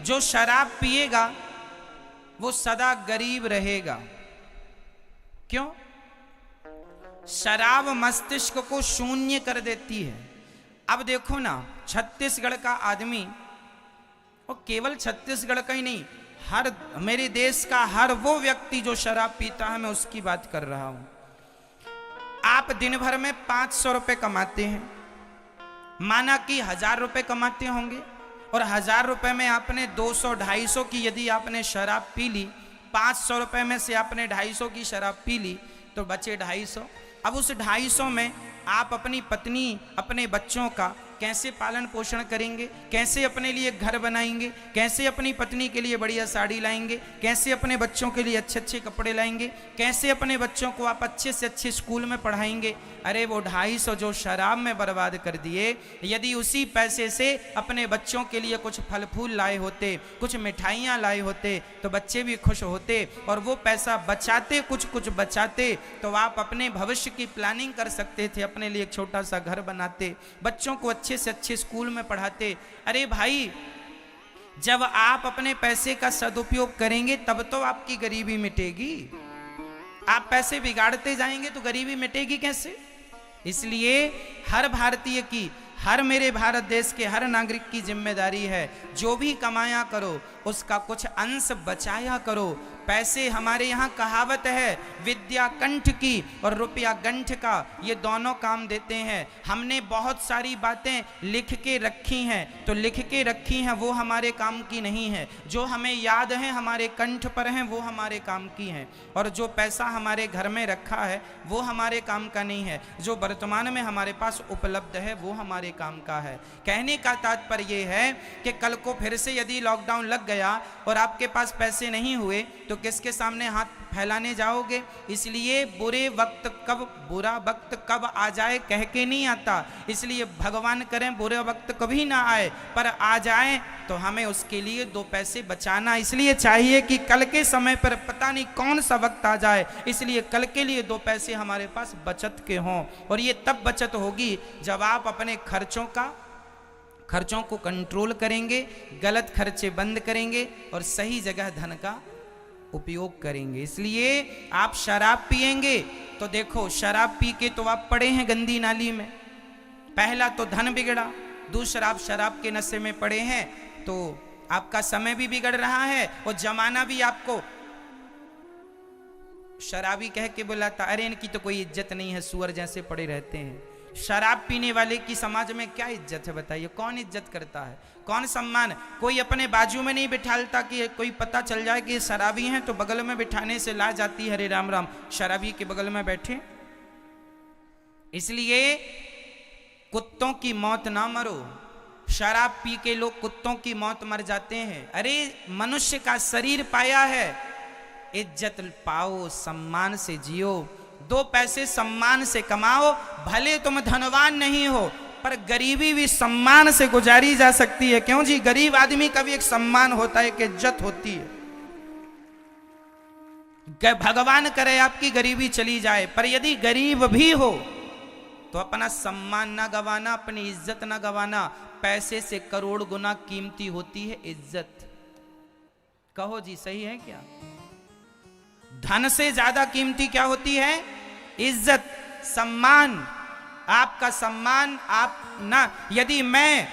जो शराब पिएगा वो सदा गरीब रहेगा। क्यों? शराब मस्तिष्क को शून्य कर देती है। अब देखो ना, छत्तीसगढ़ का आदमी, और केवल छत्तीसगढ़ का ही नहीं, हर मेरे देश का हर वो व्यक्ति जो शराब पीता है, मैं उसकी बात कर रहा हूं। आप दिन भर में 500 रुपए कमाते हैं, माना कि 1000 रुपए कमाते होंगे, और 1000 रुपए में आपने 200-250 की यदि आपने शराब पी ली, 500 रुपए में से आपने 250 की शराब पी ली, तो बचे 250। अब उस 250 में आप अपनी पत्नी, अपने बच्चों का कैसे पालन पोषण करेंगे, कैसे अपने लिए घर बनाएंगे, कैसे अपनी पत्नी के लिए बढ़िया साड़ी लाएंगे, कैसे अपने बच्चों के लिए अच्छे अच्छे कपड़े लाएंगे, कैसे अपने बच्चों को आप अच्छे से अच्छे स्कूल में पढ़ाएंगे। अरे वो 250 जो शराब में बर्बाद कर दिए, यदि उसी पैसे से अपने बच्चों के लिए कुछ फल फूल लाए होते, कुछ मिठाइयाँ लाए होते, तो बच्चे भी खुश होते, और वो पैसा बचाते, कुछ कुछ बचाते, तो आप अपने भविष्य की प्लानिंग कर सकते थे, अपने लिए एक छोटा सा घर बनाते, बच्चों को अच्छे से अच्छे स्कूल में पढ़ाते। अरे भाई, जब आप अपने पैसे का सदुपयोग करेंगे तब तो आपकी गरीबी मिटेगी। आप पैसे बिगाड़ते जाएंगे तो गरीबी मिटेगी कैसे? इसलिए हर भारतीय की, हर मेरे भारत देश के हर नागरिक की जिम्मेदारी है, जो भी कमाया करो उसका कुछ अंश बचाया करो। पैसे, हमारे यहाँ कहावत है, विद्या कंठ की और रुपया गंठ का, ये दोनों काम देते हैं। हमने बहुत सारी बातें लिख के रखी हैं, तो लिख के रखी हैं वो हमारे काम की नहीं है। जो हमें याद है, हमारे कंठ पर हैं, वो हमारे काम की हैं। और जो पैसा हमारे घर में रखा है वो हमारे काम का नहीं है। जो वर्तमान में हमारे पास उपलब्ध है वो हमारे काम का है। कहने का तात्पर्य ये है कि कल को फिर से यदि लॉकडाउन लग गया और आपके पास पैसे नहीं हुए, तो किसके सामने हाथ फैलाने जाओगे? इसलिए बुरा वक्त कब आ जाए कह के नहीं आता, इसलिए भगवान करें बुरा वक्त कभी ना आए, पर आ जाए तो हमें उसके लिए 2 पैसे बचाना इसलिए चाहिए कि कल के समय पर पता नहीं कौन सा वक्त आ जाए, इसलिए कल के लिए 2 पैसे हमारे पास बचत के हों। और ये तब बचत होगी जब आप अपने खर्चों को कंट्रोल करेंगे, गलत खर्चे बंद करेंगे और सही जगह धन का उपयोग करेंगे। इसलिए आप शराब पिएंगे तो देखो, शराब पी के तो आप पड़े हैं गंदी नाली में। पहला तो धन बिगड़ा, दूसरा आप शराब के नशे में पड़े हैं तो आपका समय भी बिगड़ रहा है और जमाना भी आपको शराबी कह के बुलाता, अरे इनकी तो कोई इज्जत नहीं है, सुअर जैसे पड़े रहते हैं। शराब पीने वाले की समाज में क्या इज्जत है बताइए? कौन इज्जत करता है, कौन सम्मान? कोई अपने बाजू में नहीं बिठालता कि कोई पता चल जाए कि शराबी हैं तो बगल में बिठाने से ला जाती है, अरे राम राम शराबी के बगल में बैठे। इसलिए कुत्तों की मौत ना मरो। शराब पी के लोग कुत्तों की मौत मर जाते हैं। अरे मनुष्य का शरीर पाया है, इज्जत पाओ, सम्मान से जियो, 2 पैसे सम्मान से कमाओ। भले तुम धनवान नहीं हो पर गरीबी भी सम्मान से गुजारी जा सकती है। क्यों जी? गरीब आदमी का भी एक सम्मान होता है, एक इज्जत होती है। भगवान करे आपकी गरीबी चली जाए, पर यदि गरीब भी हो तो अपना सम्मान ना गवाना, अपनी इज्जत ना गवाना। पैसे से करोड़ गुना कीमती होती है इज्जत। कहो जी, सही है क्या? धन से ज्यादा कीमती क्या होती है? इज्जत, सम्मान। आपका सम्मान आप ना, यदि मैं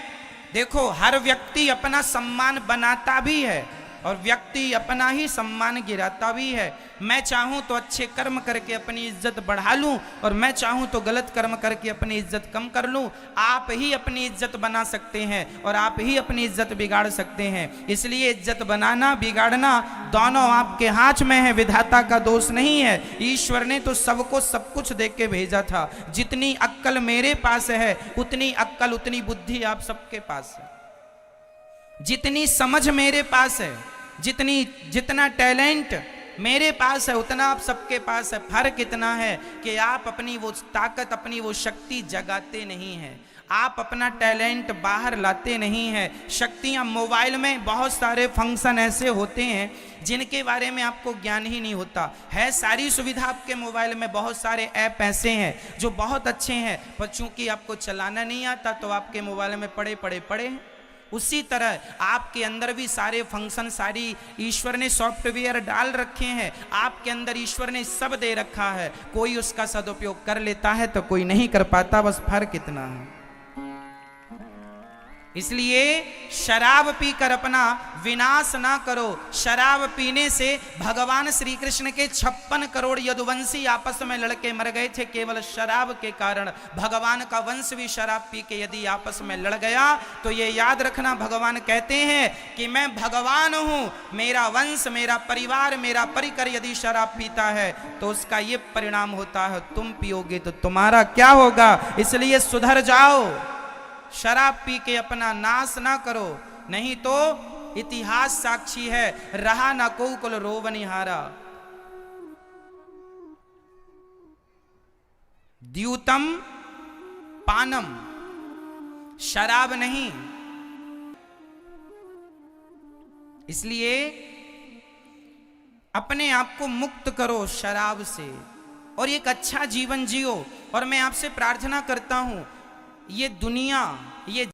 देखो, हर व्यक्ति अपना सम्मान बनाता भी है और व्यक्ति अपना ही सम्मान गिराता भी है। मैं चाहूं तो अच्छे कर्म करके अपनी इज्जत बढ़ा लूं और मैं चाहूं तो गलत कर्म करके अपनी इज्जत कम कर लूं। आप ही अपनी इज्जत बना सकते हैं और आप ही अपनी इज्जत बिगाड़ सकते हैं। इसलिए इज्जत बनाना बिगाड़ना दोनों आपके हाथ में है, विधाता का दोष नहीं है। ईश्वर ने तो सबको सब कुछ देख के भेजा था। जितनी अक्ल मेरे पास है उतनी अक्ल, उतनी बुद्धि आप सबके पास है। जितनी समझ मेरे पास है, जितना टैलेंट मेरे पास है उतना आप सबके पास है। फर्क इतना है कि आप अपनी वो ताकत, अपनी वो शक्ति जगाते नहीं हैं, आप अपना टैलेंट बाहर लाते नहीं हैं। शक्तियां, मोबाइल में बहुत सारे फंक्शन ऐसे होते हैं जिनके बारे में आपको ज्ञान ही नहीं होता है। सारी सुविधा आपके मोबाइल में, बहुत सारे ऐप ऐसे हैं जो बहुत अच्छे हैं, पर चूंकि आपको चलाना नहीं आता तो आपके मोबाइल में पड़े हैं। उसी तरह आपके अंदर भी सारे फंक्शन, सारी ईश्वर ने सॉफ्टवेयर डाल रखे हैं, आपके अंदर ईश्वर ने सब दे रखा है। कोई उसका सदुपयोग कर लेता है तो कोई नहीं कर पाता, बस फर्क इतना है। इसलिए शराब पीकर अपना विनाश ना करो। शराब पीने से भगवान श्री कृष्ण के 56 करोड़ यदुवंशी आपस में लड़के मर गए थे केवल शराब के कारण। भगवान का वंश भी शराब पी के यदि आपस में लड़ गया तो ये याद रखना, भगवान कहते हैं कि मैं भगवान हूं, मेरा वंश, मेरा परिवार, मेरा परिकर यदि शराब पीता है तो उसका ये परिणाम होता है, तुम पियोगे तो तुम्हारा क्या होगा। इसलिए सुधर जाओ, शराब पी के अपना नाश ना करो, नहीं तो इतिहास साक्षी है, रहा ना को कुल रोवनिहारा। द्यूतम पानम, शराब नहीं। इसलिए अपने आप को मुक्त करो शराब से और एक अच्छा जीवन जियो। और मैं आपसे प्रार्थना करता हूं, ये दुनिया, ये